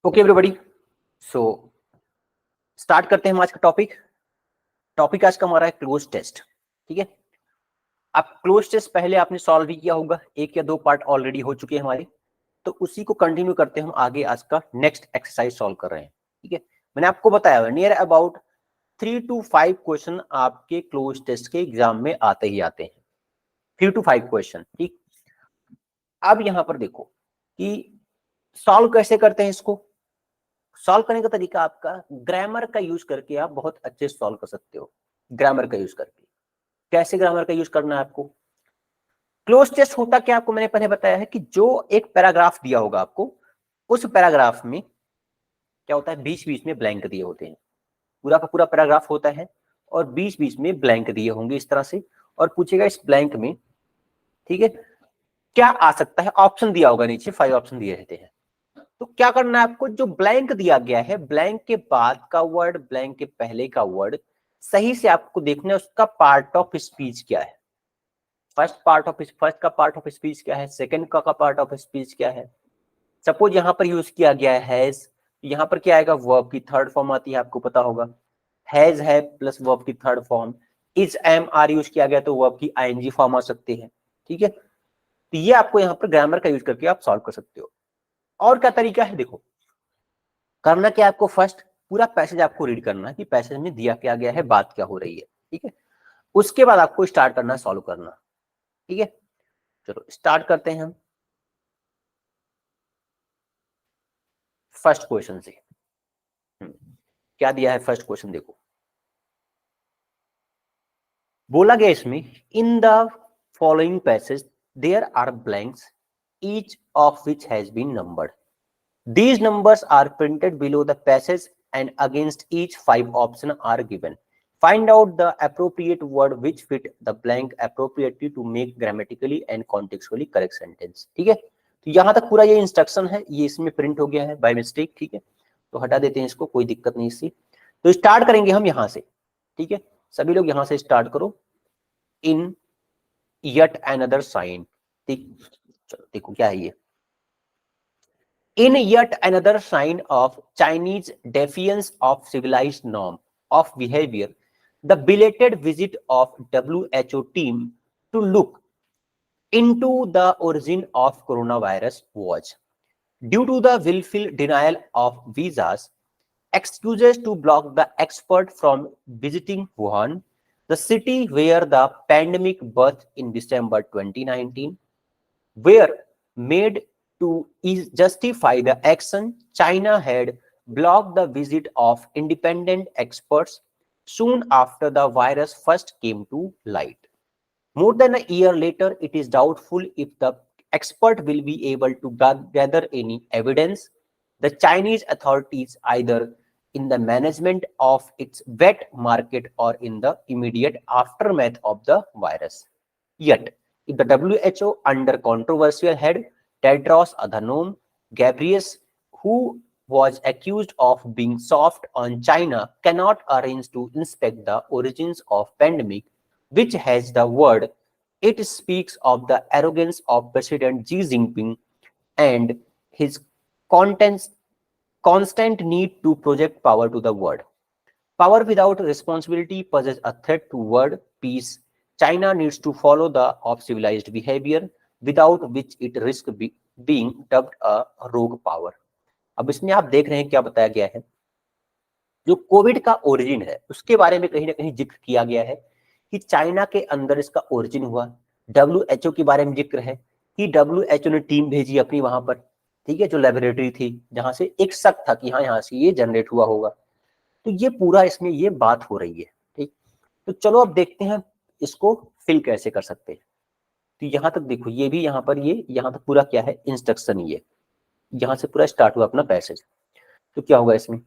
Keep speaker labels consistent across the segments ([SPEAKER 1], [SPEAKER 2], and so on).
[SPEAKER 1] Okay everybody, so start करते हैं हम आज का टॉपिक आज का हमारा है क्लोज टेस्ट। ठीक है, अब क्लोज टेस्ट पहले आपने सॉल्व भी किया होगा, एक या दो पार्ट ऑलरेडी हो चुके हैं हमारे, तो उसी को कंटिन्यू करते हैं हम आगे। आज का नेक्स्ट एक्सरसाइज सॉल्व कर रहे हैं। ठीक है, मैंने आपको बताया नियर अबाउट 3 to 5 क्वेश्चन आपके क्लोज टेस्ट के एग्जाम में आते ही आते हैं, 3 to 5 क्वेश्चन। ठीक, अब यहां पर देखो कि सॉल्व कैसे करते हैं। इसको सॉल्व करने का तरीका आपका ग्रामर का यूज करके आप बहुत अच्छे से सॉल्व कर सकते हो। ग्रामर का यूज करके कैसे ग्रामर का यूज करना है आपको। क्लोज टेस्ट होता क्या, आपको मैंने पहले बताया है कि जो एक पैराग्राफ दिया होगा आपको, उस पैराग्राफ में क्या होता है, बीच बीच में ब्लैंक दिए होते हैं। पूरा का पूरा पैराग्राफ होता है और बीच बीच में ब्लैंक दिए होंगे इस तरह से, और पूछेगा इस ब्लैंक में, ठीक है, क्या आ सकता है। ऑप्शन दिया होगा, नीचे 5 ऑप्शन दिए रहते हैं। तो क्या करना है आपको, जो ब्लैंक दिया गया है, ब्लैंक के बाद का वर्ड, ब्लैंक के पहले का वर्ड सही से आपको देखना है, उसका पार्ट ऑफ स्पीच क्या है। फर्स्ट का पार्ट ऑफ स्पीच क्या है, सेकंड का पार्ट ऑफ स्पीच क्या है। सपोज यहां पर यूज किया गया है हैज, यहां पर क्या आएगा, वर्ब की थर्ड फॉर्म आती है, आपको पता होगा। हैज है प्लस वर्ब की third form. Is am are use किया गया तो वर्ब की आईएनजी फॉर्म आ सकती है। ठीक है, तो ये आपको यहां पर ग्रामर का यूज करके आप सॉल्व कर सकते हो। और क्या तरीका है, देखो करना क्या, आपको फर्स्ट पूरा पैसेज आपको रीड करना है कि पैसेज में दिया क्या गया है, बात क्या हो रही है। ठीक है, उसके बाद आपको स्टार्ट करना है सॉल्व करना। ठीक है, चलो स्टार्ट करते हैं हम फर्स्ट क्वेश्चन से। क्या दिया है फर्स्ट क्वेश्चन, देखो बोला गया इसमें, in the following passage there are blanks each of which has been numbered. These numbers are printed below the passage and against each 5 options are given. Find out the appropriate word which fit the blank appropriately to make grammatically and contextually correct sentence. ठीक है, तो यहां तक पूरा ये instruction है, ये इसमें प्रिंट हो गया है बाय मिस्टेक। ठीक है, तो हटा देते हैं इसको, कोई दिक्कत नहीं इससे। तो स्टार्ट करेंगे हम यहां से। ठीक है, सभी लोग यहां से स्टार्ट करो। इन यट अनदर साइन। ठीक, चलो देखो क्या है ये। In yet another sign of Chinese defiance of civilized norm of behavior, the belated visit of WHO team to look into the origin of coronavirus was due to the willful denial of visas, excuses to block the expert from visiting Wuhan, the city where the pandemic birthed in December 2019, were made to justify the action. China had blocked the visit of independent experts soon after the virus first came to light. More than a year later, it is doubtful if the expert will be able to gather any evidence. The Chinese authorities, either in the management of its wet market or in the immediate aftermath of the virus. Yet, if the WHO, under controversial head Tedros Adhanom Ghebreyesus, who was accused of being soft on China, cannot arrange to inspect the origins of pandemic, which has the word, it speaks of the arrogance of President Xi Jinping and his contents, constant need to project power to the world. Power without responsibility poses a threat to world peace. China needs to follow the of civilized behavior, without which it risks being dubbed a rogue power. अब इसमें आप देख रहे हैं क्या बताया गया है, जो कोविड का ओरिजिन है उसके बारे में कहीं ना कहीं जिक्र किया गया है कि चाइना के अंदर इसका ओरिजिन हुआ। WHO के बारे में जिक्र है कि WHO ने टीम भेजी अपनी वहां पर, ठीक है, जो लेबोरेटरी थी जहां से एक शक था कि हाँ यहाँ से ये जनरेट हुआ होगा। तो ये पूरा इसमें ये बात हो रही है। ठीक, तो चलो अब देखते हैं इसको फिल कैसे कर सकते हैं। तो यहां तक देखो, ये भी यहाँ पर, ये यहाँ तक पूरा क्या है, इंस्ट्रक्शन। ये यहां से पूरा स्टार्ट हुआ अपना पैसेज। तो क्या होगा इसमें,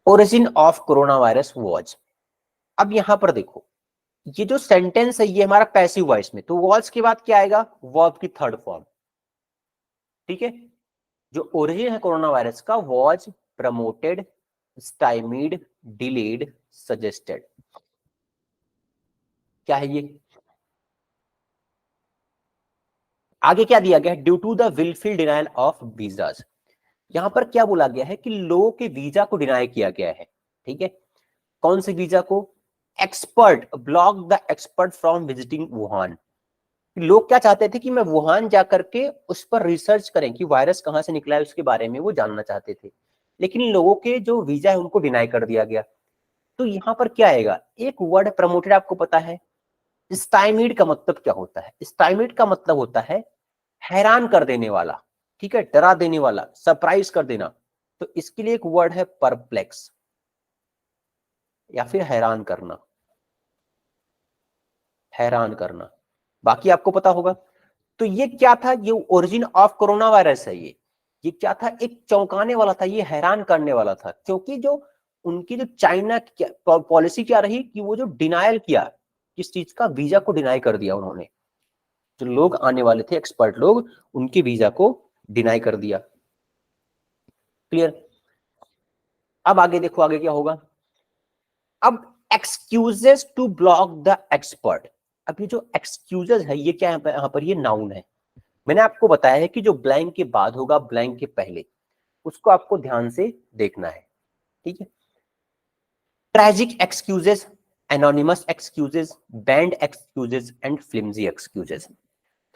[SPEAKER 1] origin of corona virus was. अब यहां पर देखो, ये जो सेंटेंस है ये हमारा पैसिव वॉइस में, तो वॉज के बाद क्या आएगा, वर्ब की थर्ड फॉर्म। ठीक है, जो ओरिजिन है कोरोना वायरस का, was, promoted, stymied, delayed, suggested. क्या है ये, आगे क्या दिया गया है, due to the wilful denial of visas. यहां पर क्या बोला गया है कि लोगों के वीजा को डिनाई किया गया है, ठीक है। कौन से वीजा को? Expert block the expert from visiting Wuhan. लोग क्या चाहते थे कि मैं वुहान जाकर के उस पर रिसर्च करें कि वायरस कहां से निकला है, उसके बारे में वो जानना चाहते थे, लेकिन लोगों के जो वीजा है उनको डिनाई कर दिया गया। तो यहां पर क्या आएगा? एक वर्ड प्रमोटेड, आपको पता है स्टाइमिड का मतलब क्या होता है? स्टाइमिड का मतलब होता है हैरान कर देने वाला, ठीक है, डरा देने वाला, सरप्राइज कर देना। तो इसके लिए एक वर्ड है परप्लेक्स, या फिर हैरान करना, हैरान करना। बाकी आपको पता होगा। तो ये क्या था? ये ओरिजिन ऑफ कोरोना वायरस है। ये क्या था? एक चौंकाने वाला था, ये हैरान करने वाला था, क्योंकि जो उनकी जो चाइना पॉलिसी क्या रही कि वो जो डिनायल किया, किस चीज का? वीजा को डिनाई कर दिया उन्होंने। जो लोग आने वाले थे एक्सपर्ट लोग, उनके वीजा को डिनाई कर दिया। क्लियर? अब आगे देखो, आगे क्या होगा। अब excuses to block the expert. अब ये जो एक्सक्यूजेस है, ये क्या है? यहाँ पर ये नाउन है। मैंने आपको बताया है कि जो ब्लैंक के बाद होगा, ब्लैंक के पहले, उसको आपको ध्यान से देखना है, ठीक है। Tragic excuses, anonymous excuses, band excuses and flimsy excuses.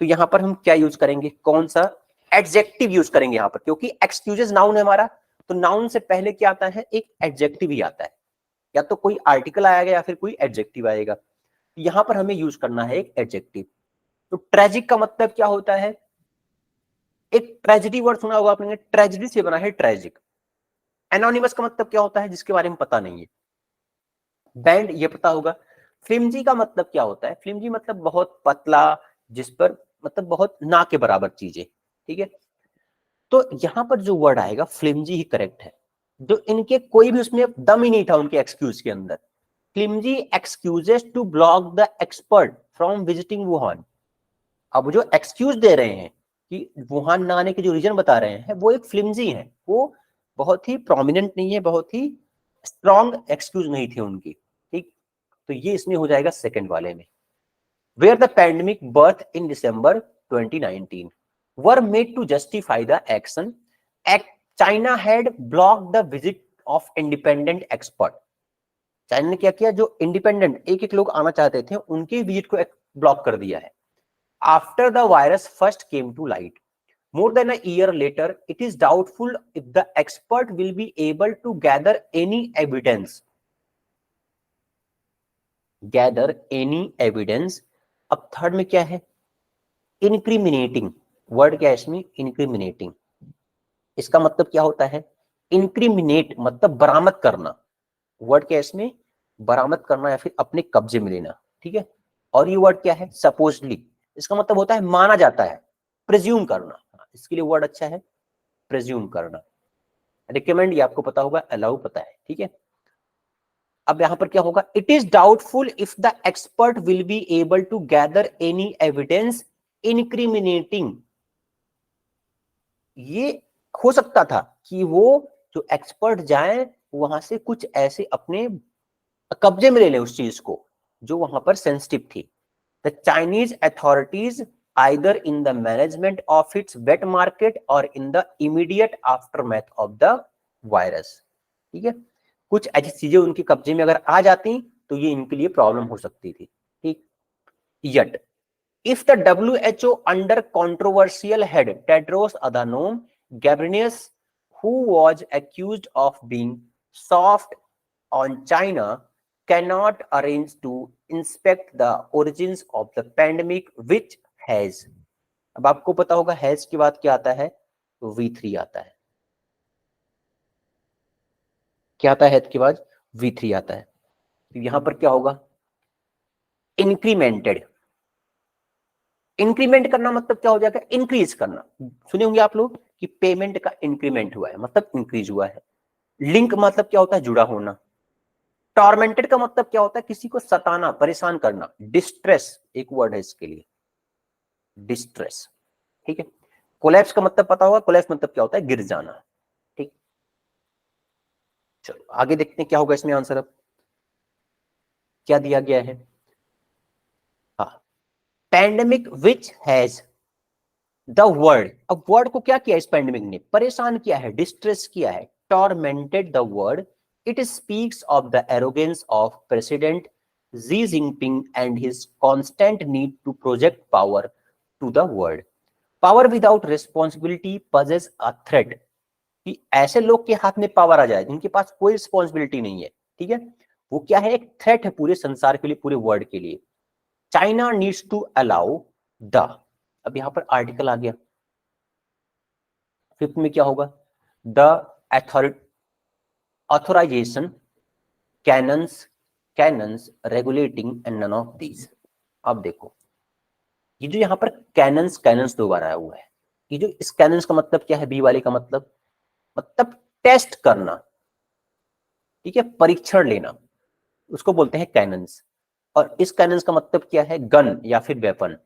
[SPEAKER 1] तो यहां पर हम क्या यूज करेंगे? कौन सा एडजेक्टिव यूज करेंगे यहां पर? क्योंकि एक्सक्यूजेस नाउन है हमारा, तो नाउन से पहले क्या आता है? एक एडजेक्टिव ही आता है, या तो कोई आर्टिकल आएगा या फिर कोई एडजेक्टिव आएगा। यहां पर हमें यूज करना है एक एडजेक्टिव। तो ट्रेजिक का मतलब क्या होता है? एक ट्रेजिडी वर्ड सुना होगा आपने, ट्रेजिडी से बना है ट्रेजिक। एनोनिमस का मतलब क्या होता है? जिसके बारे में पता नहीं है। बैंड ये पता होगा। फ्लिमजी का मतलब क्या होता है? फ्लिमजी मतलब बहुत पतला, जिस पर मतलब बहुत ना के बराबर चीजें, ठीक है। तो यहां पर जो वर्ड आएगा फ्लिमजी ही करेक्ट है। जो इनके कोई भी उसमें दम ही नहीं था उनके एक्सक्यूज के अंदर। Flimsy excuses to block the expert from visiting Wuhan. अब जो एक्सक्यूज दे रहे हैं कि वुहान ना आने के जो रीजन बता रहे हैं, वो एक फ्लिमजी है, वो बहुत ही प्रोमिनेंट नहीं है, बहुत ही स्ट्रॉन्ग एक्सक्यूज नहीं थे उनकी, ठीक। तो ये इसमें हो जाएगा सेकंड वाले में। Where the pandemic birth in December 2019 were made to justify the action, China had block the visit of independent expert. China ने क्या किया? जो इंडिपेंडेंट एक एक लोग आना चाहते थे, उनके विजिट को ब्लॉक कर दिया है। After the virus first came to light more than a year later, it is doubtful if the expert will be able to gather any evidence. Gather any evidence. अब थर्ड में क्या है? Incriminating. Word क्या है इसमें? Incriminating. इसका मतलब क्या होता है? इंक्रिमिनेट मतलब बरामद करना। वर्ड क्या है इसमें? बरामद करना या फिर अपने कब्जे में लेना, ठीक है। और ये वर्ड क्या है? सपोजली। इसका मतलब होता है माना जाता है, प्रिज्यूम करना। इसके लिए वर्ड अच्छा है प्रिज्यूम करना। रिकमेंड ये आपको पता होगा, अलाउ पता है, ठीक है। अब यहां पर क्या होगा? It is doubtful if the expert will be able to gather any evidence incriminating. ये हो सकता था कि वो जो एक्सपर्ट जाए वहां से कुछ ऐसे अपने कब्जे में ले लें उस चीज को जो वहां पर सेंसिटिव थी। The Chinese authorities either in the management of its wet market or in the immediate aftermath of the virus, ठीक है। कुछ ऐसी चीजें उनके कब्जे में अगर आ जाती तो ये इनके लिए प्रॉब्लम हो सकती थी, ठीक। Yet, if the WHO under controversial head Tedros Adhanom Ghebreyesus, who was accused of being soft on China, cannot arrange to inspect the origins of the pandemic, which has, अब आपको पता होगा हैज के बाद क्या आता है? V3 आता है। क्या आता है हैज के बाद? V3 आता है। तो यहां पर क्या होगा? इंक्रीमेंटेड। इंक्रीमेंट करना मतलब क्या हो जाएगा? इंक्रीज करना। सुने होंगे आप लोग कि पेमेंट का इंक्रीमेंट हुआ है, मतलब इंक्रीज हुआ है। लिंक मतलब क्या होता है? जुड़ा होना। टॉर्मेंटेड का मतलब क्या होता है? किसी को सताना, परेशान करना। डिस्ट्रेस एक वर्ड है इसके लिए, डिस्ट्रेस, ठीक है। कोलैप्स का मतलब पता होगा, कोलैप्स मतलब क्या होता है? गिर जाना, ठीक। चलो आगे देखते हैं क्या होगा इसमें आंसर। अब क्या दिया गया है? हाँ, pandemic which has, the world, अब वर्ल्ड को क्या किया इस पैंडेमिक ने, परेशान किया है, डिस्ट्रेस किया है, tormented the world. It speaks of the arrogance of president Xi Jinping and his constant need to project power to the world. Power without responsibility poses a threat, कि ऐसे लोग के हाथ में पावर आ जाए जिनके पास कोई रिस्पॉन्सिबिलिटी नहीं है, ठीक है, वो क्या है, एक थ्रेट है पूरे संसार के लिए, पूरे वर्ल्ड के लिए. China needs to allow the, अब यहां पर आर्टिकल आ गया, फिफ्थ में क्या होगा, the authorisation canons, canons regulating and none of these. अब देखो ये जो यहां पर कैनन्स, कैनन्स दो बार आया हुआ है, ये जो इस कैनन्स का मतलब क्या है, बी वाले का मतलब, मतलब टेस्ट करना, ठीक है, परीक्षण लेना, उसको बोलते हैं कैनन्स. और इस कैनन्स का मतलब क्या है, गन या फिर वेपन.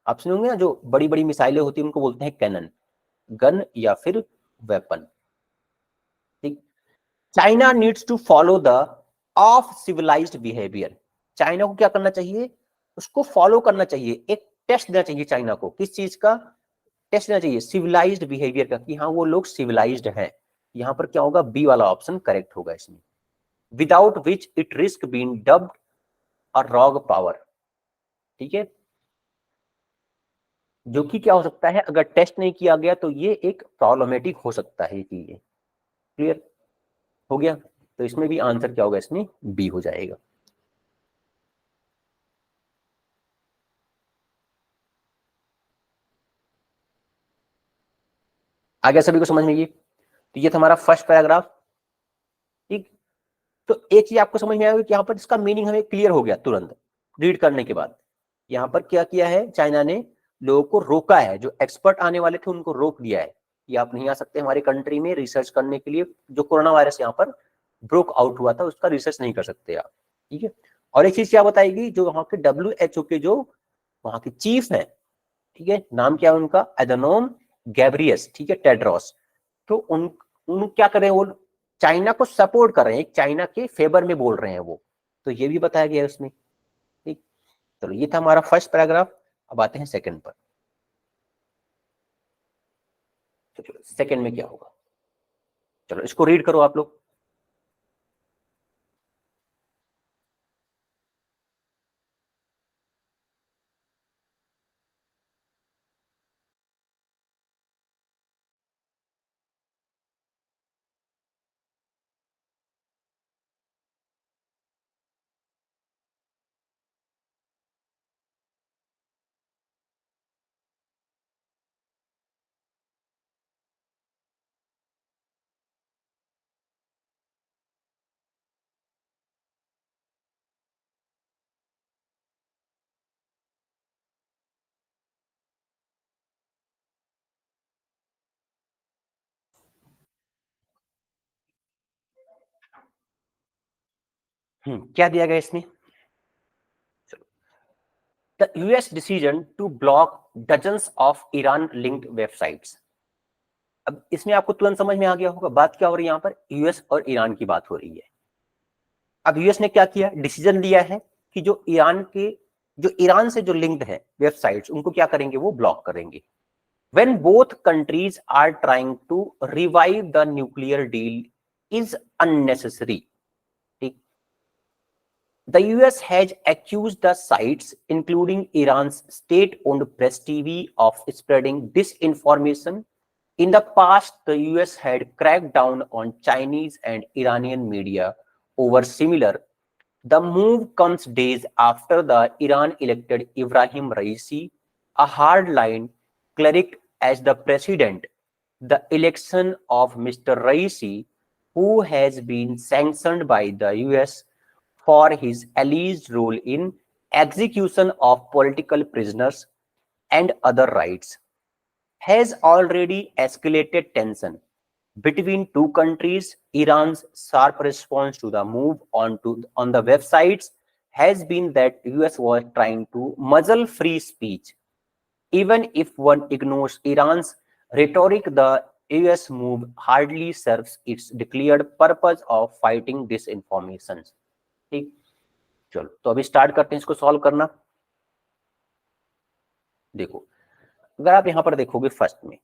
[SPEAKER 1] आप सुनोगे ना, जो बड़ी बड़ी मिसाइलें होती है उनको बोलते हैं कैनन, गन या फिर वेपन. ठीक. China needs to follow the of civilised behaviour. China को क्या करना चाहिए, उसको फॉलो करना चाहिए, एक टेस्ट देना चाहिए चाइना को, किस चीज का टेस्ट देना चाहिए, सिविलाइज्ड बिहेवियर का, कि हाँ वो लोग सिविलाइज्ड हैं. यहां पर क्या होगा, बी वाला ऑप्शन करेक्ट होगा इसमें. Without which it risk being dubbed a rogue power, ठीक है, जो कि क्या हो सकता है, अगर टेस्ट नहीं किया गया तो ये एक प्रॉब्लमेटिक हो सकता है ये चीजें. क्लियर हो गया, तो इसमें भी आंसर क्या होगा, इसमें बी हो जाएगा. आगे सभी को समझ में, ये तो ये था हमारा फर्स्ट पैराग्राफ. ठीक. तो एक चीज आपको समझ में आएगी कि यहाँ पर इसका मीनिंग हमें क्लियर हो गया तुरंत रीड करने के बाद. यहाँ पर क्या किया है, चाइना ने लोगों को रोका है, जो एक्सपर्ट आने वाले थे उनको रोक दिया है कि आप नहीं आ सकते हमारे कंट्री में रिसर्च करने के लिए, जो कोरोना वायरस यहाँ पर ब्रोक आउट हुआ था उसका रिसर्च नहीं कर सकते आप. ठीक है. और एक चीज क्या बताएगी, जो वहां के WHO के जो वहां के चीफ है, ठीक है, नाम क्या है उनका, एडनोम गैब्रियस, ठीक है, टेड्रोस. तो उन क्या कर रहे हैं, वो चाइना को सपोर्ट कर रहे हैं, चाइना के फेवर में बोल रहे हैं वो. तो ये भी बताया गया है उसमें. ठीक. चलो ये था हमारा फर्स्ट पैराग्राफ. अब आते हैं सेकंड पर. तो चलो सेकंड में क्या होगा, चलो इसको रीड करो आप लोग. क्या दिया गया इसमें, the US decision to block dozens of Iran linked websites. अब इसमें आपको तुरंत समझ में आ गया होगा बात क्या हो रही है, यहाँ पर यूएस और ईरान की बात हो रही है. अब यूएस ने क्या किया, डिसीजन लिया है कि जो ईरान से जो लिंक्ड है वेबसाइट्स, उनको क्या करेंगे, वो ब्लॉक करेंगे. When both countries are trying to revive the nuclear deal is unnecessary. The US has accused the sites, including Iran's state-owned Press TV, of spreading disinformation. In the past, the US had cracked down on Chinese and Iranian media over similar. The move comes days after the Iran elected Ibrahim Raisi, a hardline cleric, as the president. The election of Mr. Raisi, who has been sanctioned by the US for his alleged role in execution of political prisoners and other rights, has already escalated tension between two countries. Iran's sharp response to the move on the websites has been that US was trying to muzzle free speech. Even if one ignores Iran's rhetoric, the US move hardly serves its declared purpose of fighting disinformation. ठीक. चलो तो अभी start करते हैं इसको solve करना. देखो अगर आप यहां पर देखोगे फर्स्ट में,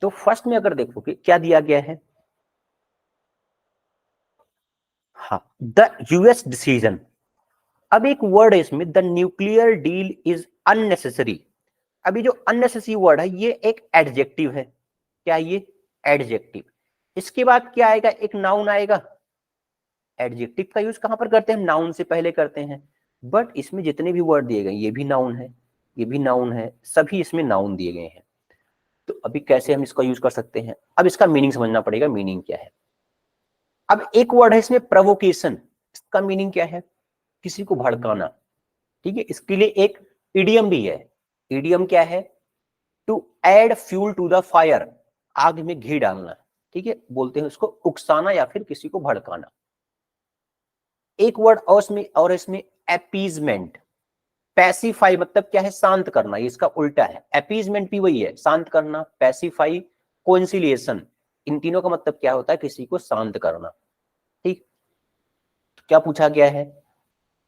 [SPEAKER 1] तो फर्स्ट में अगर देखोगे क्या दिया गया है, हाँ, द यूएस डिसीजन। अब एक वर्ड है इसमें, the nuclear deal is unnecessary. अभी जो अननेसेसरी वर्ड है ये एक एडजेक्टिव है। क्या ये? एडजेक्टिव। इसके बाद क्या आएगा? एक नाउन आएगा। एडजेक्टिव का यूज कहां पर करते हैं? नाउन से पहले करते हैं। बट इसमें जितने भी वर्ड दिए गए ये भी नाउन है, ये भी नाउन है, सभी इसमें नाउन दिए गए हैं। तो अभी कैसे हम इसका यूज कर सकते हैं? अब इसका मीनिंग समझना पड़ेगा, मीनिंग क्या है। अब एक वर्ड है इसमें प्रोवोकेशन। इसका मीनिंग क्या है? किसी को भड़काना। ठीक है, इसके लिए एक इडियम भी है। इडियम क्या है? To add fuel to the fire, आग में घी डालना। ठीक है, बोलते हैं उसको उकसाना या फिर किसी को भड़काना। एक वर्ड और इसमें अपीजमेंट। पैसिफाई मतलब क्या है? शांत करना, ये इसका उल्टा है। अपीजमेंट भी वही है, शांत करना। पैसिफाई, कोंसिलिएशन, इन तीनों का मतलब क्या होता है? किसी को शांत करना। ठीक, क्या पूछा गया है?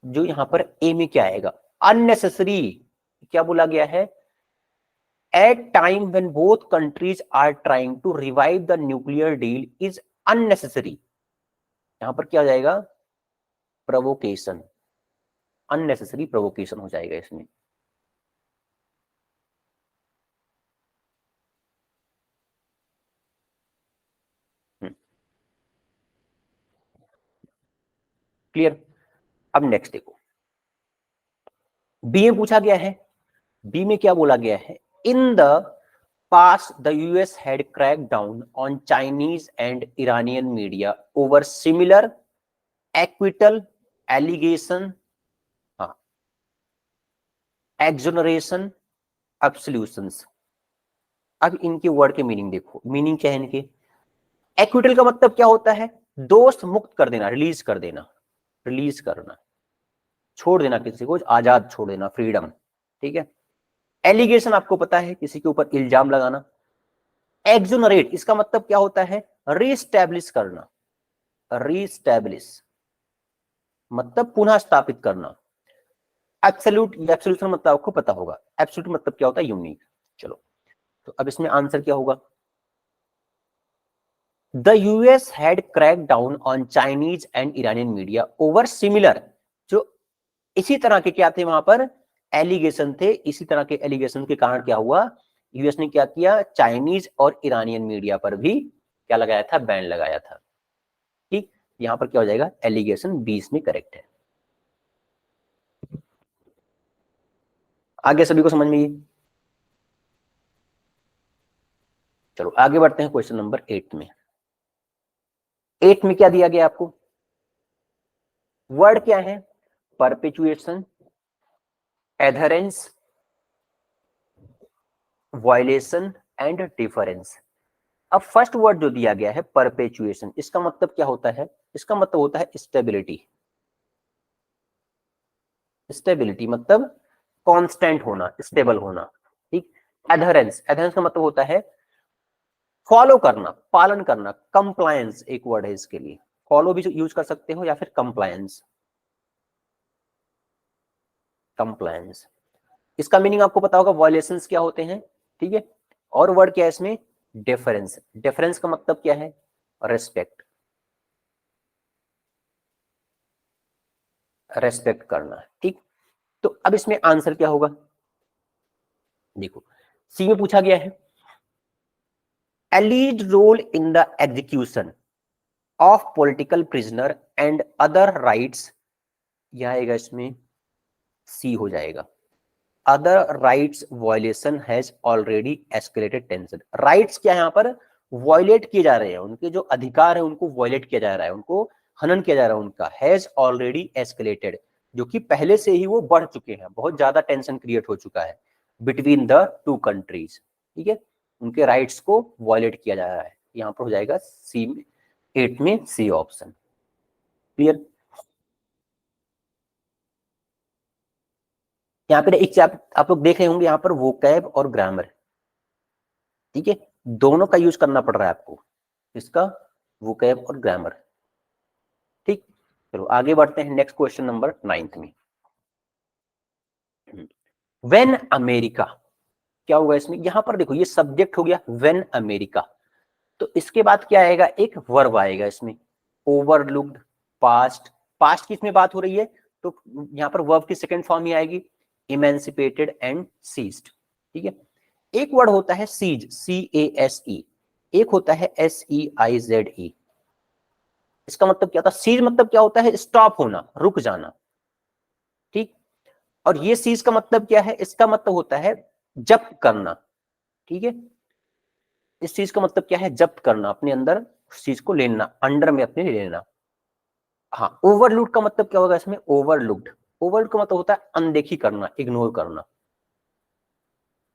[SPEAKER 1] जो यहां पर ए में क्या आएगा? अननेसेसरी। क्या बोला गया है? At time when both countries are trying to revive the nuclear deal is unnecessary. यहां पर क्या हो जाएगा? प्रोवोकेशन। अननेसेसरी प्रोवोकेशन हो जाएगा इसमें। क्लियर? अब नेक्स्ट देखो, बी में पूछा गया है। बी में क्या बोला गया है? In the past the US had crack down on Chinese and Iranian media over similar acquittal allegation, हाँ, एक्सोनरेशन, एब्सोल्यूशंस। अब इनके वर्ड के मीनिंग देखो, मीनिंग क्या है इनके। एक्विटल का मतलब क्या होता है? दोष मुक्त कर देना, रिलीज कर देना, रिलीज करना, छोड़ देना, किसी को आजाद छोड़ देना, फ्रीडम। ठीक है। एलिगेशन आपको पता है, किसी के ऊपर इल्जाम लगाना। एक्सोनरेट, इसका मतलब क्या होता है? रीस्टैब्लिश करना, रीस्टैब्लिश मतलब पुनः स्थापित करना। एब्सोल्यूट, एब्सोल्यूशन मतलब आपको पता होगा, एब्सोल्यूट मतलब क्या होता है? यूनिक। चलो, तो अब इसमें आंसर क्या होगा? The US had crack down on Chinese and Iranian media over similar, जो इसी तरह के क्या थे वहां पर? एलिगेशन थे। इसी तरह के एलिगेशन के कारण क्या हुआ? यूएस ने क्या किया? चाइनीज और ईरानियन मीडिया पर भी क्या लगाया था? बैन लगाया था। ठीक, यहां पर क्या हो जाएगा? एलिगेशन 20 में करेक्ट है। आगे सभी को समझ में ये? चलो आगे बढ़ते हैं क्वेश्चन नंबर 8 में। 8 में क्या दिया गया आपको? वर्ड क्या है? Perpetuation, adherence, violation and difference. अब फर्स्ट वर्ड जो दिया गया है परपेचुएशन, इसका मतलब क्या होता है? इसका मतलब होता है स्टेबिलिटी। स्टेबिलिटी मतलब कांस्टेंट होना, स्टेबल होना। ठीक। एडहेरेंस, एडहेरेंस का मतलब होता है फॉलो करना, पालन करना। कंप्लायंस एक वर्ड है इसके लिए, फॉलो भी यूज कर सकते हो या फिर कंप्लायंस, कंप्लायंस। इसका मीनिंग आपको पता होगा, वायलेशंस क्या होते हैं। ठीक है। और वर्ड क्या है इसमें? डिफरेंस। डिफरेंस का मतलब क्या है? रेस्पेक्ट, रेस्पेक्ट करना। ठीक, तो अब इसमें आंसर क्या होगा? देखो, सी में पूछा गया है a lead role in the execution of political prisoner and other rights, यह आएगा इसमें सी हो जाएगा। Other rights violation has already escalated tension. Rights क्या है यहां पर? वायलेट किए जा रहे हैं, उनके जो अधिकार है उनको वायलेट किया जा रहा है, उनको हनन किया जा रहा है उनका। हैज ऑलरेडी एस्केलेटेड, जो कि पहले से ही वो बढ़ चुके हैं, बहुत ज्यादा टेंशन क्रिएट हो चुका है बिटवीन द टू कंट्रीज। ठीक है, उनके राइट्स को वायलेट किया जा रहा है। यहां पर हो जाएगा सी में, 8 में सी ऑप्शन। क्लियर? यहाँ पे एक आप लोग देख रहे होंगे यहाँ पर वोकैब और ग्रामर। ठीक है, दोनों का यूज करना पड़ रहा है आपको, इसका वोकैब और ग्रामर। ठीक, चलो आगे बढ़ते हैं नेक्स्ट क्वेश्चन नंबर 9 में। व्हेन अमेरिका, क्या होगा इसमें, यहां पर देखो ये सब्जेक्ट हो गया व्हेन अमेरिका, तो इसके बाद क्या आएगा, एक वर्ब आएगा इसमें, ओवरलुक्ड, पास्ट। पास्ट की इसमें बात हो रही है तो यहां पर वर्ब की सेकंड फॉर्म ही आएगी, इमेंसिपेटेड एंड सीज्ड। ठीक है, एक वर्ड होता है सीज, CASE, एक होता है SEIZE। इसका मतलब क्या होता है, सीज मतलब क्या होता है, स्टॉप होना, रुक जाना। ठीक, और ये सीज का मतलब क्या है, इसका मतलब होता है जब्त करना। ठीक है, इस चीज का मतलब क्या है, जब्त करना, अपने अंदर उस चीज को लेना, अंडर में अपने लेना। हाँ, ओवरलुक का मतलब क्या होगा इसमें, ओवरलुक्ड, ओवरलुक का मतलब होता है अनदेखी करना, इग्नोर करना,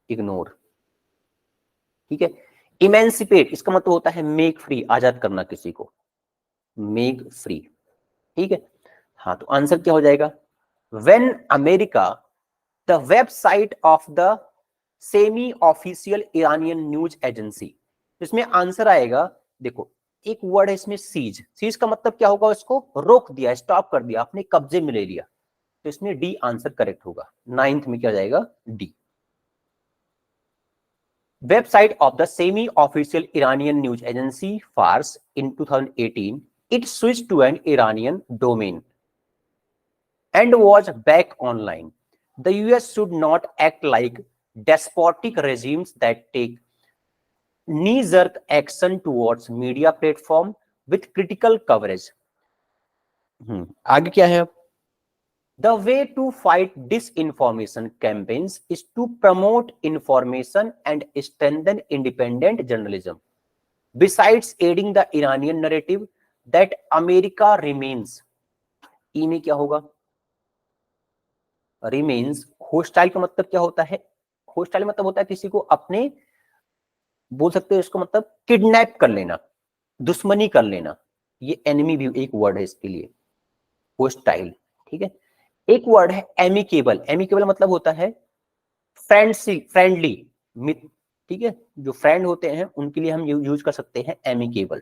[SPEAKER 1] इग्नोर। ठीक है, इमेंसिपेट इसका मतलब होता है मेक फ्री, आजाद करना किसी को, मेक फ्री। ठीक है, हाँ तो आंसर क्या हो जाएगा, when America the website of the semi official Iranian news agency. इसमें आंसर आएगा, देखो एक वर्ड है इसमें सीज, सीज का मतलब क्या होगा, उसको रोक दिया, स्टॉप कर दिया, अपने कब्जे में ले लिया, तो इसमें डी आंसर करेक्ट होगा। 9th में क्या जाएगा, D. Website of the semi-official Iranian news agency Fars in 2018, it switched to an Iranian domain and was back online. The US should not act like despotic regimes that take knee-jerk action towards media platform with critical coverage. आगे क्या है, the way to fight disinformation campaigns is to promote information and strengthen independent journalism. Besides aiding the Iranian narrative that America remains, ई में क्या होगा, remains, hostile का मतलब क्या होता है, hostile मतलब होता है किसी को अपने, बोल सकते हो इसको मतलब किडनैप कर लेना, दुश्मनी कर लेना, ये एनिमी भी एक वर्ड है इसके लिए, hostile। ठीक है, एक वर्ड है एमिकेबल, एमिकेबल मतलब होता है फ्रेंडली, फ्रेंडली मित्र। ठीक है, जो फ्रेंड होते हैं उनके लिए हम यूज कर सकते हैं एमिकेबल।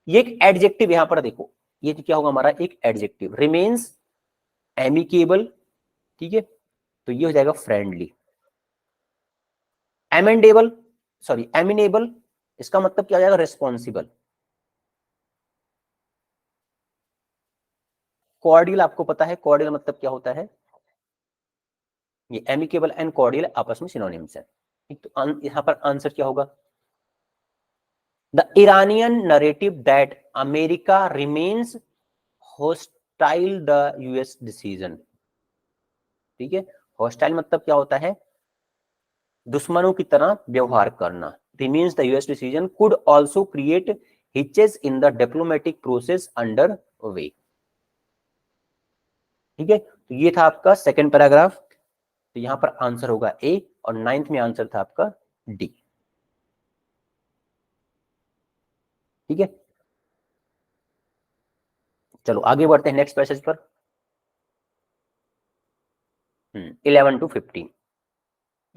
[SPEAKER 1] ये एक एडजेक्टिव यहां पर देखो, ये क्या होगा हमारा, एक एडजेक्टिव, रिमेन्स एमिकेबल। ठीक है, तो ये हो जाएगा फ्रेंडली। एमेंडेबल, सॉरी एमिनेबल, इसका मतलब क्या हो जाएगा, रिस्पॉन्सिबल। कॉर्डियल आपको पता है, कॉर्डियल मतलब क्या होता है, ये एमिकेबल एंड कॉर्डियल आपस में सिनोनिम्स है। तो यहां पर आंसर क्या होगा, the Iranian narrative that America remains hostile the US decision. ठीक है, हॉस्टाइल मतलब क्या होता है, दुश्मनों की तरह व्यवहार करना। Remains the US decision could also create hitches in the diplomatic process under way. ठीक है, तो ये था आपका सेकेंड पैराग्राफ, तो यहां पर आंसर होगा ए, और 9th में आंसर था आपका डी। ठीक है, चलो आगे बढ़ते हैं नेक्स्ट पैसेज पर। 11 to 15,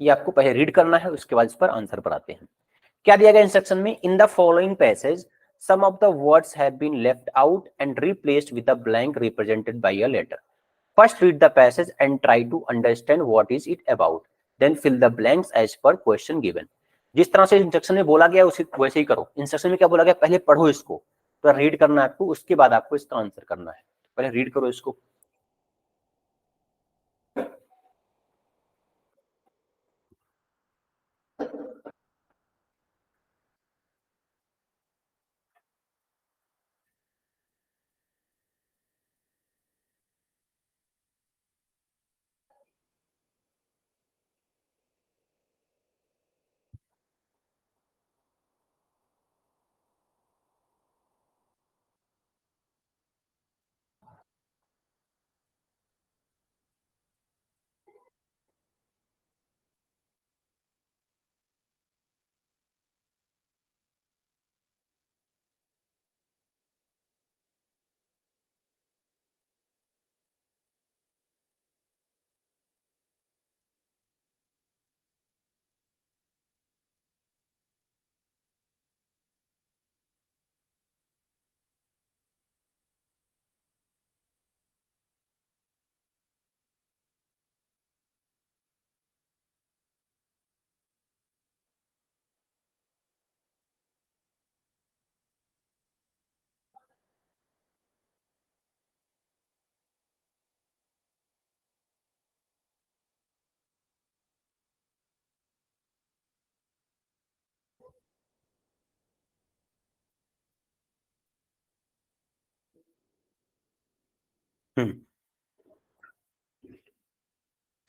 [SPEAKER 1] ये आपको पहले रीड करना है, उसके बाद इस पर आंसर पर आते हैं। क्या दिया गया इंस्ट्रक्शन में, इन the following passage some of the words have been left out and replaced with a blank represented by a letter. First read the passage and try to understand what is it about. Then fill the blanks as per question given. जिस तरह से instruction में बोला गया उसी वैसे ही करो। Instruction में क्या बोला गया, पहले पढ़ो इसको, तो रीड करना है आपको, उसके बाद आपको इसका आंसर करना है। पहले रीड करो इसको।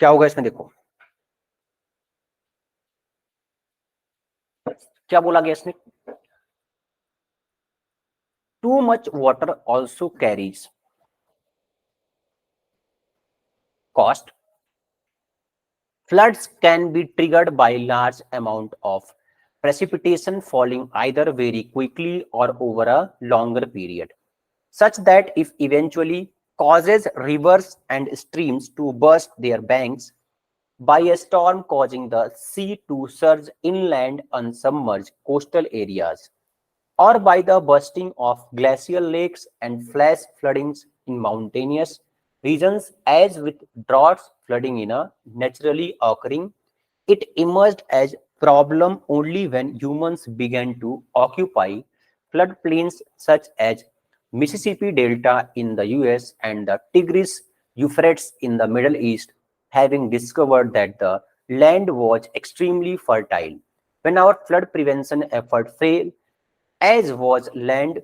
[SPEAKER 1] क्या होगा इसमें, देखो क्या बोला गया इसमें, to much water also carries cost, floods can be triggered by large amount of precipitation falling either very quickly or over a longer period, such that if eventually causes rivers and streams to burst their banks by a storm causing the sea to surge inland and submerge coastal areas, or by the bursting of glacial lakes and flash floodings in mountainous regions, as with droughts flooding in a naturally occurring. It emerged as problem only when humans began to occupy floodplains such as Mississippi Delta in the US and the Tigris Euphrates in the Middle East, having discovered that the land was extremely fertile. When our flood prevention effort failed, as was land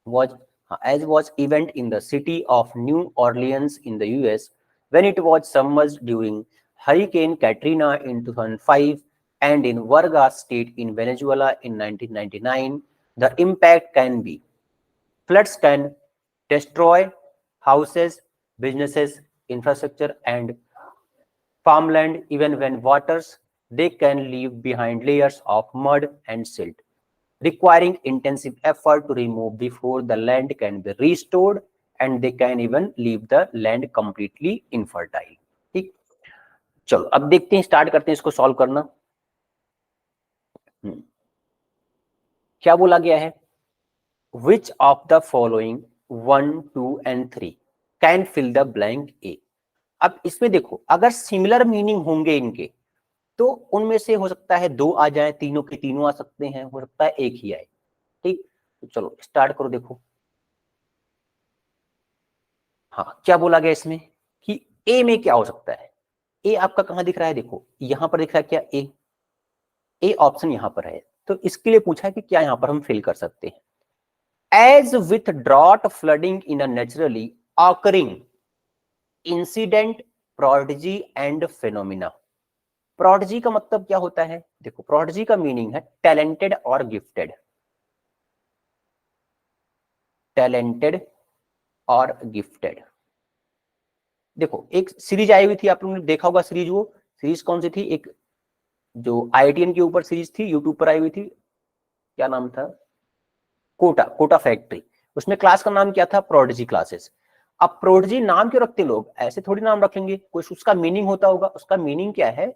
[SPEAKER 1] was as was event in the city of New Orleans in the US when it was submerged during Hurricane Katrina in 2005 and in Vargas state in Venezuela in 1999. The impact can be floods can destroy houses, businesses, infrastructure and farmland. Even when waters, they can leave behind layers of mud and silt, requiring intensive effort to remove before the land can be restored, and they can even leave the land completely infertile. ठीक, चलो अब देखते हैं, start करते हैं इसको solve करना। क्या बोला गया है, which of the following 1, 2 and 3 can fill the blank A. अब इसमें देखो, अगर सिमिलर मीनिंग होंगे इनके तो उनमें से हो सकता है दो आ जाए, तीनों के तीनों आ सकते हैं, हो सकता है एक ही आए। ठीक, तो चलो स्टार्ट करो। देखो हाँ, क्या बोला गया इसमें कि ए में क्या हो सकता है। ए आपका कहां दिख रहा है, देखो यहां पर दिख रहा है क्या, ए ऑप्शन यहां पर है, तो इसके लिए पूछा है कि क्या यहां पर हम फिल कर सकते हैं। As with drought flooding in a naturally occurring incident, prodigy and phenomena. Prodigy का मतलब क्या होता है, देखो प्रोडिजी का मीनिंग है टैलेंटेड और गिफ्टेड, टैलेंटेड और गिफ्टेड। देखो एक सीरीज आई हुई थी, आप लोगों ने देखा होगा सीरीज, वो सीरीज कौन सी थी, एक जो आईआईटीएन के ऊपर सीरीज थी, यूट्यूब पर आई हुई थी, क्या नाम था, कोटा, कोटा फैक्ट्री। उसमें क्लास का नाम क्या था, प्रोडिजी क्लासेस। अब प्रोडिजी नाम क्यों रखते लोग, ऐसे थोड़ी नाम रखेंगे, कुछ उसका मीनिंग होता होगा। उसका मीनिंग क्या है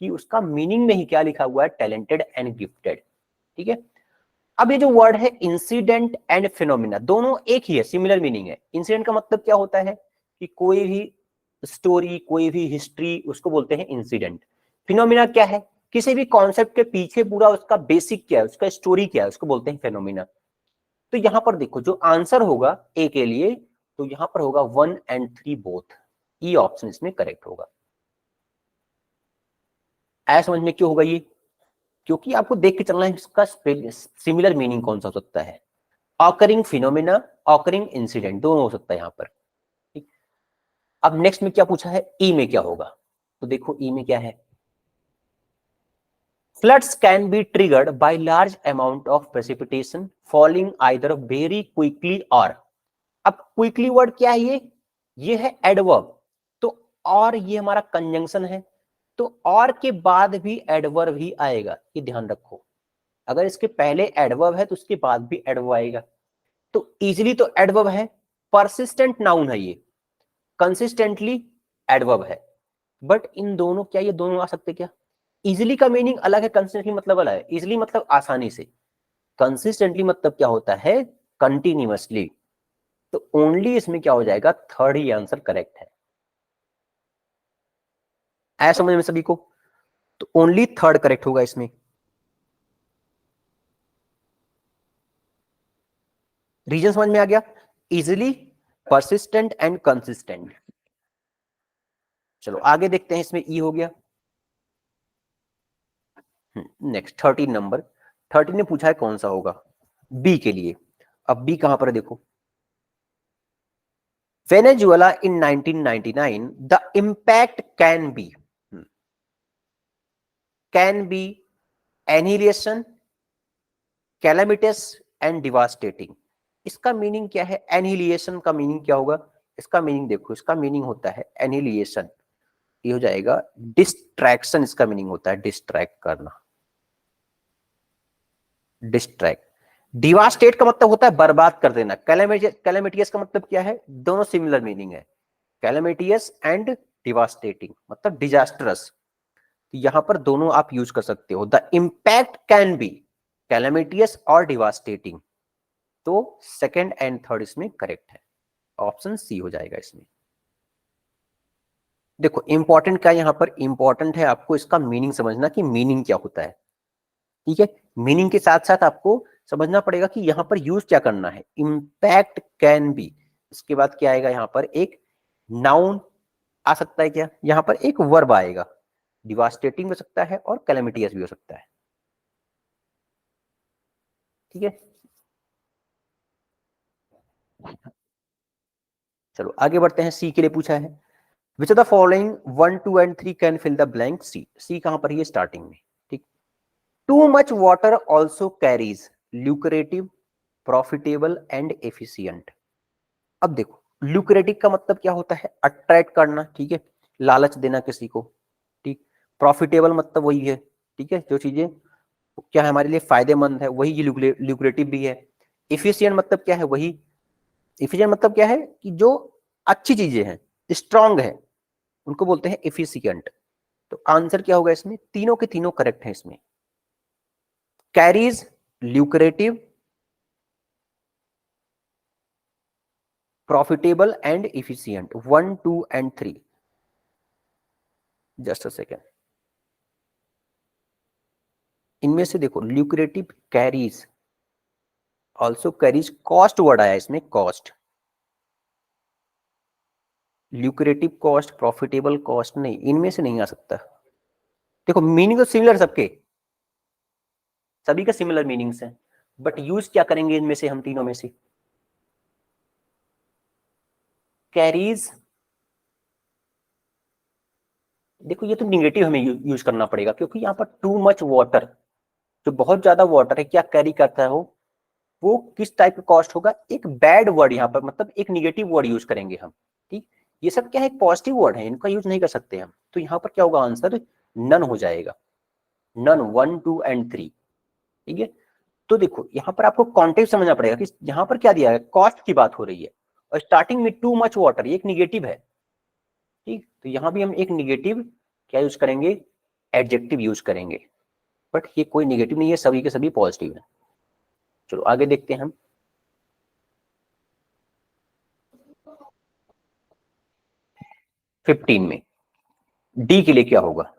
[SPEAKER 1] कि उसका मीनिंग में ही क्या लिखा हुआ है, टैलेंटेड एंड गिफ्टेड। ठीक है, अब ये जो वर्ड है इंसिडेंट एंड फिनोमिना, दोनों एक ही है, सिमिलर मीनिंग है। इंसिडेंट का मतलब क्या होता है कि कोई भी स्टोरी, कोई भी हिस्ट्री, उसको बोलते हैं इंसिडेंट। फिनोमिना क्या है, किसी भी कॉन्सेप्ट के पीछे पूरा उसका बेसिक क्या है, उसका स्टोरी क्या है, उसको बोलते हैं फिनोमिना। तो यहां पर देखो जो आंसर होगा ए के लिए, तो यहां पर होगा 1 and 3 बोथ, ई ऑप्शन इसमें करेक्ट होगा। ऐसा समझ में क्यों होगा ये, क्योंकि आपको देख के चलना है इसका सिमिलर मीनिंग कौन सा हो सकता है। ऑकरिंग फिनोमिना, ऑकरिंग इंसिडेंट, दोनों हो सकता है यहां पर। ठीक, अब नेक्स्ट में क्या पूछा है, ई में क्या होगा, तो देखो ई में क्या है, floods can be triggered by large amount of precipitation falling either very quickly or। अब क्विकली वर्ड क्या है, ये है एडवर्ब, तो और ये हमारा कंजंक्शन है, तो और के बाद भी एडवर्ब ही आएगा, ये ध्यान रखो। अगर इसके पहले एडवर्ब है तो उसके बाद भी एडवर्ब आएगा। तो इजीली तो एडवर्ब है, परसिस्टेंट नाउन है ये, कंसिस्टेंटली एडवर्ब है। बट इन दोनों, क्या ये दोनों आ सकते क्या, इजिली का मीनिंग अलग है, कंसिस्टेंटली मतलब अलग है। इजिली मतलब आसानी से, कंसिस्टेंटली मतलब क्या होता है, कंटिन्यूअसली। तो ओनली इसमें क्या हो जाएगा, थर्ड ही आंसर करेक्ट है। ऐसा समझ में सभी को, तो ओनली थर्ड करेक्ट होगा इसमें। रीजन समझ में आ गया, इजिली, परसिस्टेंट एंड कंसिस्टेंट। चलो आगे देखते हैं, इसमें ई हो गया। नेक्स्ट 13 नंबर, 13 ने पूछा है कौन सा होगा, बी के लिए। अब बी कहां पर है, देखो Venezuela in 1999, the impact can be annihilation, calamitous and devastating. इसका मीनिंग क्या है? एनिहिलिएशन का मीनिंग क्या होगा? इसका मीनिंग देखो, इसका मीनिंग होता है एनिहिलिएशन, ये हो जाएगा डिस्ट्रैक्शन, इसका मीनिंग होता है डिस्ट्रैक्ट करना, डिस्ट्रैक्ट। डिवास्टेट का मतलब होता है बर्बाद कर देना। कैलेमिटियस का मतलब क्या है? दोनों सिमिलर मीनिंग है, कैलेमिटियस एंड डिवास्टेटिंग, मतलब डिजास्टरस। तो यहां पर दोनों आप यूज कर सकते हो। द इम्पैक्ट कैन बी कैलेमिटियस और डिवास्टेटिंग। तो सेकंड एंड थर्ड इसमें करेक्ट है, ऑप्शन सी हो जाएगा इसमें। देखो इंपॉर्टेंट क्या यहां पर? इंपॉर्टेंट है आपको इसका मीनिंग समझना कि मीनिंग क्या होता है। ठीक है, मीनिंग के साथ साथ आपको समझना पड़ेगा कि यहां पर यूज क्या करना है। इम्पैक्ट कैन बी, इसके बाद क्या आएगा? यहां पर एक नाउन आ सकता है क्या? यहां पर एक वर्ब आएगा, डिवास्टेटिंग हो सकता है और कैलेमिटियस भी हो सकता है। ठीक है, चलो आगे बढ़ते हैं। सी के लिए पूछा है, which of the following 1 2 and 3 can fill the blank? C, C कहां पर? ये स्टार्टिंग में। ठीक, too much water also carries lucrative, profitable and efficient. अब देखो ल्यूक्रेटिव का मतलब क्या होता है? अट्रैक्ट करना, ठीक है, लालच देना किसी को। ठीक, प्रॉफिटेबल मतलब वही है, ठीक है, जो चीजें क्या है हमारे लिए फायदेमंद है वही ये ल्यूक्रेटिव भी है। इफिशियंट मतलब क्या है? वही, इफिशियंट मतलब क्या है कि जो अच्छी चीजें हैं, स्ट्रांग है, उनको बोलते हैं इफिशियंट। तो आंसर क्या होगा इसमें? तीनों के तीनों करेक्ट है इसमें। Carries, lucrative, profitable and efficient, 1 2 and 3। Just a second, इनमें से देखो lucrative, carries, also carries, cost word आया इसमें, cost. Lucrative cost, profitable cost नहीं, इनमें से नहीं आ सकता। देखो मीनिंग तो सिमिलर सबके, सभी का सिमिलर मीनिंग्स है, बट यूज क्या करेंगे इनमें से? हम तीनों में से कैरीज, देखो ये तो निगेटिव हमें यूज करना पड़ेगा, क्योंकि यहाँ पर टू मच वाटर, जो बहुत ज्यादा वाटर है, क्या कैरी करता है वो किस टाइप का कॉस्ट होगा? एक बैड वर्ड यहाँ पर, मतलब एक निगेटिव वर्ड यूज करेंगे हम। ठीक, ये सब क्या है? पॉजिटिव वर्ड है, इनका यूज नहीं कर सकते हम। तो यहाँ पर क्या होगा? आंसर नन हो जाएगा, नन, 1 2 एंड 3। ठीक है, तो देखो यहाँ पर आपको कॉन्टेक्स्ट समझना पड़ेगा कि यहाँ पर क्या दिया है, कॉस्ट की बात हो रही है, और स्टार्टिंग में टू मच वाटर, ये एक निगेटिव है। ठीक, तो यहाँ भी हम एक निगेटिव क्या यूज करेंगे? एडजेक्टिव यूज करेंगे, बट ये कोई निगेटिव नहीं है, सभी के सभी पॉजिटिव है। चलो आगे देखते हैं हम। 15 में डी के लिए क्या होगा?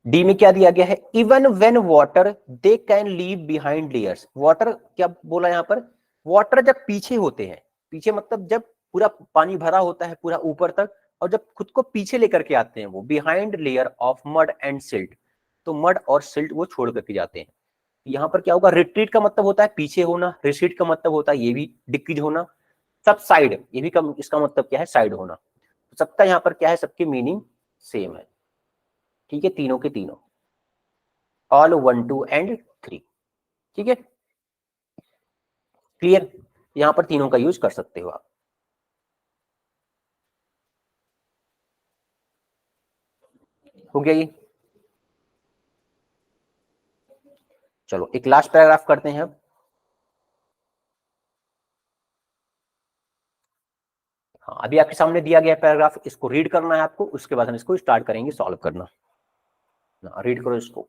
[SPEAKER 1] डी में क्या दिया गया है? Even when water they can leave behind layers. Water क्या बोला यहाँ पर? वाटर जब पीछे होते हैं, पीछे मतलब जब पूरा पानी भरा होता है पूरा ऊपर तक, और जब खुद को पीछे लेकर के आते हैं वो behind layer of mud and silt, तो मड और सिल्ट वो छोड़ करके जाते हैं। यहाँ पर क्या होगा? रिट्रीट का मतलब होता है पीछे होना, रिसीट का मतलब होता है ये भी डिक्रीज होना, सब साइड, ये भी कम, इसका मतलब क्या है? साइड होना। सबका यहाँ पर क्या है? सबकी मीनिंग सेम है। ठीक है, तीनों के तीनों, ऑल 1 2 एंड 3। ठीक है, क्लियर? यहां पर तीनों का यूज कर सकते हो आप। हो गया ये? चलो एक लास्ट पैराग्राफ करते हैं अब। हाँ, अभी आपके सामने दिया गया पैराग्राफ, इसको रीड करना है आपको, उसके बाद हम इसको स्टार्ट करेंगे सॉल्व करना। रीड करो इसको।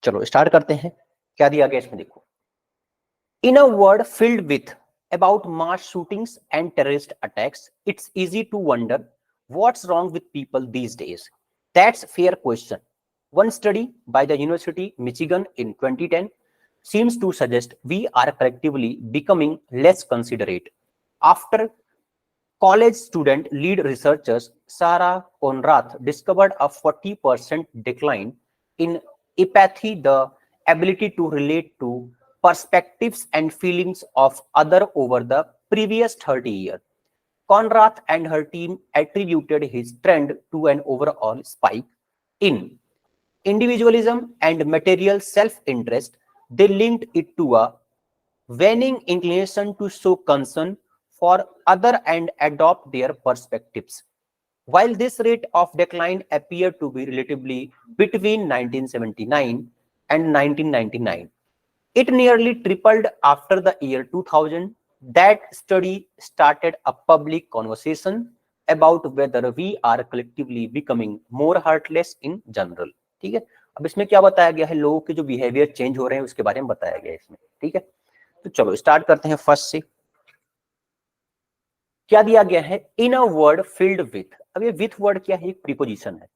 [SPEAKER 1] चलो स्टार्ट करते हैं। क्या दिया गया इसमें देखो। In a world filled with about mass shootings and terrorist attacks, it's easy to wonder what's wrong with people these days. That's a fair question. One study by the University Michigan in 2010 seems to suggest we are collectively becoming less considerate. After college student lead researchers Sarah Conrath discovered a 40% decline in empathy, the ability to relate to perspectives and feelings of other over the previous 30 years. Conrath and her team attributed his trend to an overall spike in individualism and material self-interest. They linked it to a waning inclination to show concern for other and adopt their perspectives. While this rate of decline appeared to be relatively between 1979 and 1999, it nearly tripled after the year 2000. That study started a public conversation about whether we are collectively becoming more heartless in general. ठीक है, अब इसमें क्या बताया गया है, लोगों के जो बिहेवियर चेंज हो रहे हैं उसके बारे में बताया गया है इसमें। ठीक है, तो चलो स्टार्ट करते हैं फर्स्ट से। क्या दिया गया है, इन अ वर्ड फिल्ड विथ। अब ये विथ वर्ड क्या है, एक प्रीपोजिशन है।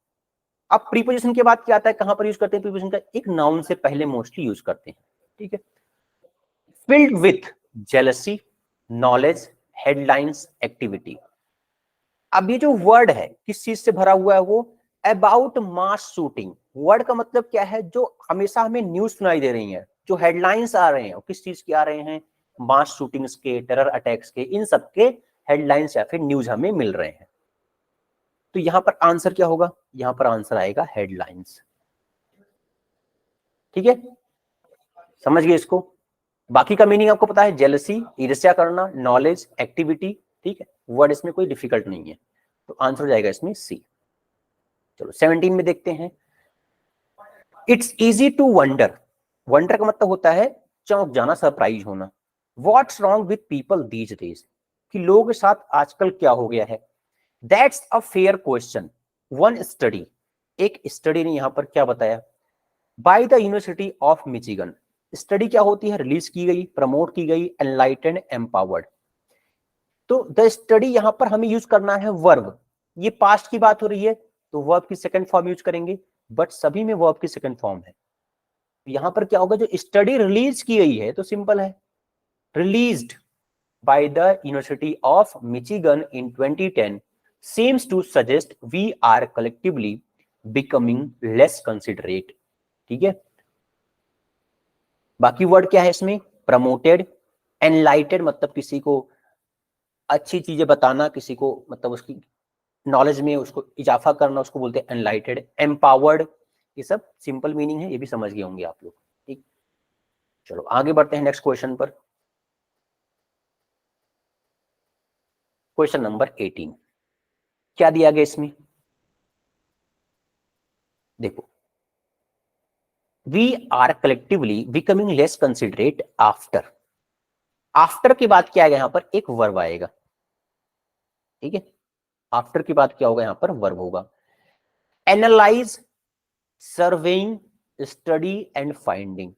[SPEAKER 1] अब प्रीपोजिशन के बाद क्या आता है, कहां पर यूज करते हैं प्रीपोजिशन का, एक नाउन से पहले मोस्टली यूज करते हैं। ठीक है, filled with jealousy, knowledge, headlines, activity. अब ये जो वर्ड है किस चीज से भरा हुआ है, वो अबाउट मास शूटिंग। वर्ड का मतलब क्या है, जो हमेशा हमें न्यूज सुनाई दे रही है, जो हेडलाइंस आ रहे हैं किस चीज के आ रहे हैं, मास शूटिंग्स के, टेरर अटैक्स के, इन सब के हेडलाइंस या फिर न्यूज हमें मिल रहे हैं। तो यहां पर आंसर क्या होगा, यहां पर आंसर आएगा हेडलाइंस। ठीक है, समझ गए इसको। बाकी का मीनिंग आपको पता है, जेलसी, ईर्ष्या करना, नॉलेज, एक्टिविटी। ठीक है, वर्ड इसमें कोई डिफिकल्ट नहीं है, तो आंसर हो जाएगा इसमें सी। चलो 17 में देखते हैं। It's easy to wonder. Wonder का मतलब होता है चौंक जाना, सरप्राइज होना। What's wrong with people these days, कि लोगों के साथ आजकल क्या हो गया है। That's a fair question. One study, एक स्टडी ने यहां पर क्या बताया, by the university of Michigan. Study क्या होती है, रिलीज की गई, प्रमोट की गई, एनलाइटेंड, एम्पावर्ड। तो द स्टडी यहां पर हमें यूज करना है वर्ब। ये पास्ट की बात हो रही है तो वर्ब की सेकंड फॉर्म यूज करेंगे, बट सभी में वर्ब की सेकंड फॉर्म है। यहां पर क्या होगा, जो स्टडी रिलीज की गई है तो सिंपल है, released by the university of Michigan in 2010 seems to suggest we are collectively becoming less considerate। ठीक है, बाकी वर्ड क्या है इसमें, प्रमोटेड, एनलाइटेड मतलब किसी को अच्छी चीजें बताना, किसी को मतलब उसकी नॉलेज में उसको इजाफा करना, उसको बोलते हैं एनलाइटेड। एम्पावर्ड, ये सब सिंपल मीनिंग है, ये भी समझ गए होंगे आप लोग। ठीक, चलो आगे बढ़ते हैं नेक्स्ट क्वेश्चन पर। क्वेश्चन नंबर 18 क्या दिया गया इसमें, देखो, we are collectively becoming less considerate after. After के बाद क्या आएगा, यहां पर एक वर्ब आएगा। ठीक है, आफ्टर के बाद क्या होगा, यहां पर वर्ब होगा। Analyse, surveying, study and finding.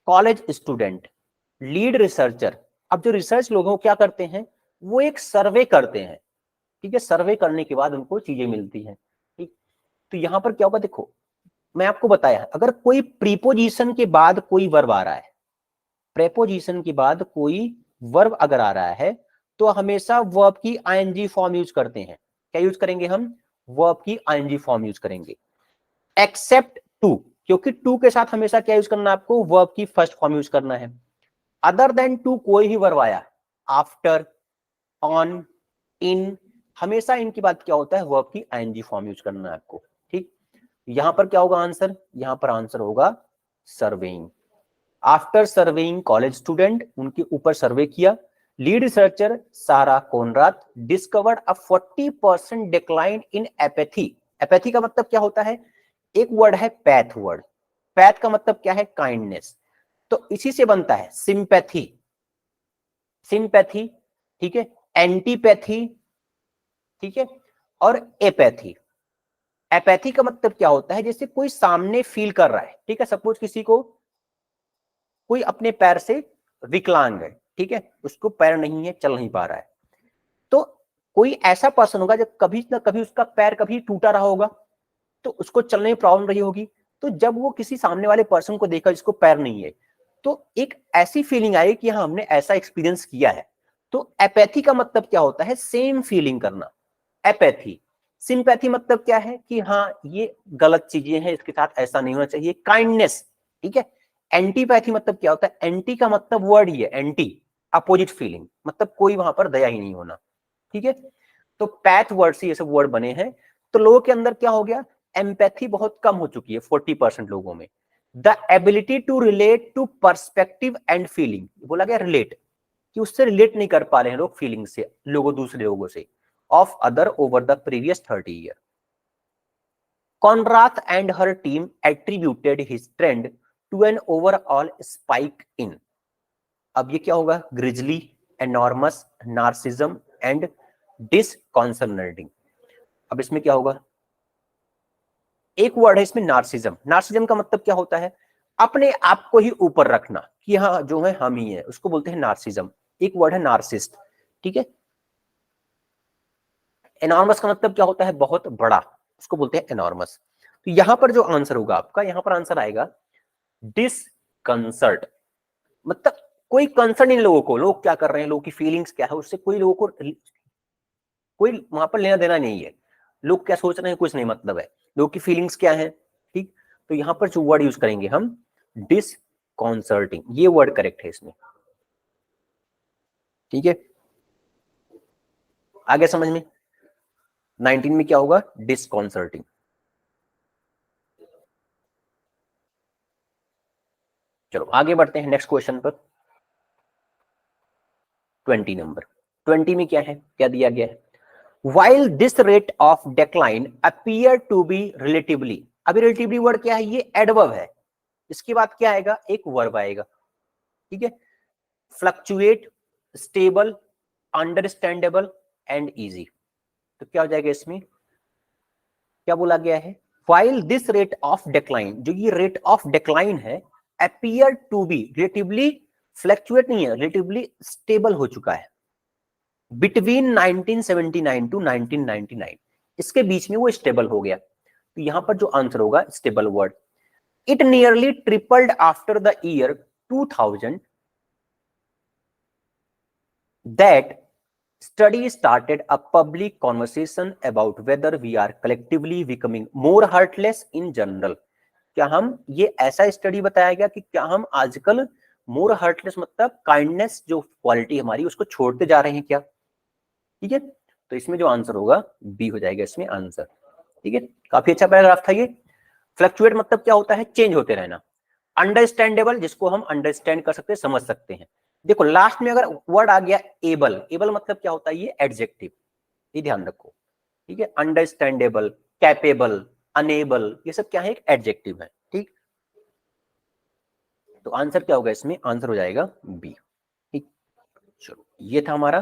[SPEAKER 1] College student, lead researcher. अब जो रिसर्च लोग क्या करते हैं, वो एक सर्वे करते हैं। ठीक है, सर्वे करने के बाद उनको चीजें मिलती हैं। ठीक, तो यहां पर क्या होगा, देखो मैं आपको बताया, अगर कोई प्रीपोजिशन के बाद कोई वर्ब आ रहा है, प्रेपोजिशन के बाद कोई वर्ब अगर आ रहा है, तो हमेशा वर्ब की आईएनजी फॉर्म यूज करते हैं। क्या यूज करेंगे हम, वर्ब की आईएनजी फॉर्म यूज करेंगे। एक्सेप्ट टू, क्योंकि टू के साथ हमेशा क्या यूज करना है आपको, वर्ब की फर्स्ट फॉर्म यूज करना है। अदर देन टू कोई भी वर्ब आया, आफ्टर, ऑन, इन, हमेशा इनकी बात क्या होता है, वर्ब की आईएनजी फॉर्म यूज करना है आपको। ठीक, यहां पर क्या होगा आंसर, यहां पर आंसर होगा surveying. After surveying college student, उनके ऊपर सर्वे किया, lead researcher Sara Konrath discovered a 40% decline in apathy. Apathy का मतलब क्या होता है, एक वर्ड है पैथ वर्ड, पैथ का मतलब क्या है, काइंडनेस, तो इसी से बनता है सिंपैथी, सिंपैथी, ठीक है, एंटीपैथी, ठीक है, और एपैथी। एपैथी का मतलब क्या होता है, जैसे कोई सामने फील कर रहा है, ठीक है, सपोज किसी को, कोई अपने पैर से विकलांग है, ठीक है, उसको पैर नहीं है, चल नहीं पा रहा है, तो कोई ऐसा पर्सन होगा जब कभी ना कभी उसका पैर कभी टूटा रहा होगा, तो उसको चलने में प्रॉब्लम रही होगी, तो जब वो किसी सामने वाले पर्सन को देखा जिसको पैर नहीं है, तो एक ऐसी फीलिंग आई कि हाँ हमने ऐसा एक्सपीरियंस किया है। तो एपैथी का मतलब क्या होता है, सेम फीलिंग करना, एपैथी। सिंपैथी मतलब क्या है कि हाँ ये गलत चीजें हैं, इसके साथ ऐसा नहीं होना चाहिए, काइंडनेस, ठीक है। एंटीपैथी मतलब क्या होता है, एंटी का मतलब वर्ड ही है, एंटी, अपोजिट फीलिंग, मतलब कोई वहां पर दया ही नहीं होना, ठीक है। तो पैथ वर्ड से ये सब वर्ड बने हैं। तो लोगों के अंदर क्या हो गया, एम्पैथी बहुत कम हो चुकी है 40% लोगों में। The ability to relate to perspective and feeling, बोला गया रिलेट, कि उससे रिलेट नहीं कर पा रहे हैं लोग फीलिंग से, लोगों दूसरे लोगों से, of other over the previous 30 year. Conrath and her team attributed his trend to an overall spike in, अब ये क्या होगा, ग्रिजली, एनॉर्मस, नार्सिज्म एंड डिसकॉन्सर्नेटिंग। अब इसमें क्या होगा, एक वर्ड है इसमें नार्सिज्म, नार्सिज्म का मतलब क्या होता है, अपने आप को ही ऊपर रखना, कि हाँ जो है हम ही है, उसको बोलते हैं नार्सिज्म। एक वर्ड है नार्सिस्ट, ठीक है। एनॉर्मस का मतलब क्या होता है, बहुत बड़ा, उसको बोलते हैं एनॉर्मस। तो यहां पर जो आंसर होगा आपका, यहां पर आंसर आएगा डिसकंसर्ट, मतलब कोई कंसर्न इन लोगों को, लोग क्या कर रहे हैं, लोगों की फीलिंग्स क्या है, उससे कोई लोगों को कोई वहां पर लेना देना नहीं है, लोग क्या सोच रहे हैं कुछ नहीं मतलब है, लोगों की फीलिंग्स क्या है, ठीक। तो यहां पर जो वर्ड यूज करेंगे हम, डिसकॉन्सर्टिंग, ये वर्ड करेक्ट है इसमें, ठीक है। आगे समझ में, 19 में क्या होगा, डिसकॉन्सर्टिंग। चलो आगे बढ़ते हैं नेक्स्ट क्वेश्चन पर, 20 नंबर। 20 में क्या है, क्या दिया गया है, while this rate of decline appear to be relatively, अभी relatively वर्ड क्या है, ये एडवर्ब है, इसके बाद क्या आएगा, एक वर्ब आएगा, ठीक है, fluctuate, stable, understandable and easy. तो क्या हो जाएगा इसमें, क्या बोला गया है, while this rate of decline, जो ये rate of decline है, appear to be relatively, fluctuate नहीं है, relatively स्टेबल हो चुका है बिटवीन 1979 टू 1999, इसके बीच में वो स्टेबल हो गया। तो यहां पर जो आंसर होगा stable word, it nearly tripled after the year 2000 that study started a public conversation about whether we are collectively becoming more heartless in general। क्या हम, ये ऐसा स्टडी बताया गया कि क्या हम आजकल मोर हार्टलेस, मतलब काइंडनेस जो क्वालिटी हमारी उसको छोड़ते जा रहे हैं क्या, ठीक है। तो इसमें जो आंसर होगा बी हो जाएगा इसमें आंसर, ठीक है। काफी अच्छा पैराग्राफ था ये। फ्लक्चुएट मतलब क्या होता है, चेंज होते रहना। अंडरस्टैंडेबल, जिसको हम अंडरस्टैंड कर सकते हैं, समझ सकते हैं। देखो लास्ट में अगर वर्ड आ गया एबल, एबल मतलब क्या होता है, ये एडजेक्टिव, ये ध्यान रखो, ठीक है। अंडरस्टैंडेबल, कैपेबल, अनेबल, ये सब क्या है, एक एडजेक्टिव है, ठीक। तो आंसर क्या होगा इसमें, आंसर हो जाएगा बी, ठीक। चलो ये था हमारा।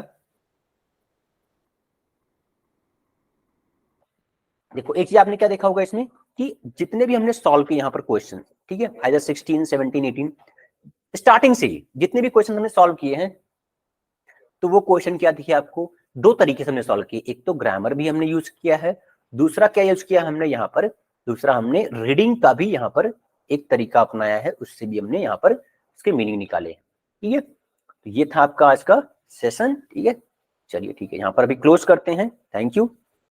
[SPEAKER 1] देखो एक चीज आपने क्या देखा होगा इसमें, कि जितने भी हमने सॉल्व किए यहाँ पर क्वेश्चन, ठीक है, आइदर 16, 17, 18, स्टार्टिंग से ही जितने भी क्वेश्चन हमने सॉल्व किए हैं, तो वो क्वेश्चन क्या दिखे आपको, दो तरीके से हमने सॉल्व किए, एक तो ग्रामर भी हमने यूज किया है, दूसरा क्या यूज किया हमने यहाँ पर, दूसरा हमने रीडिंग का भी यहाँ पर एक तरीका अपनाया है, उससे भी हमने यहाँ पर उसके मीनिंग निकाले, ठीक है। तो ये था आपका आज का सेशन, ठीक है। चलिए ठीक है, यहाँ पर अभी क्लोज करते हैं, थैंक यू।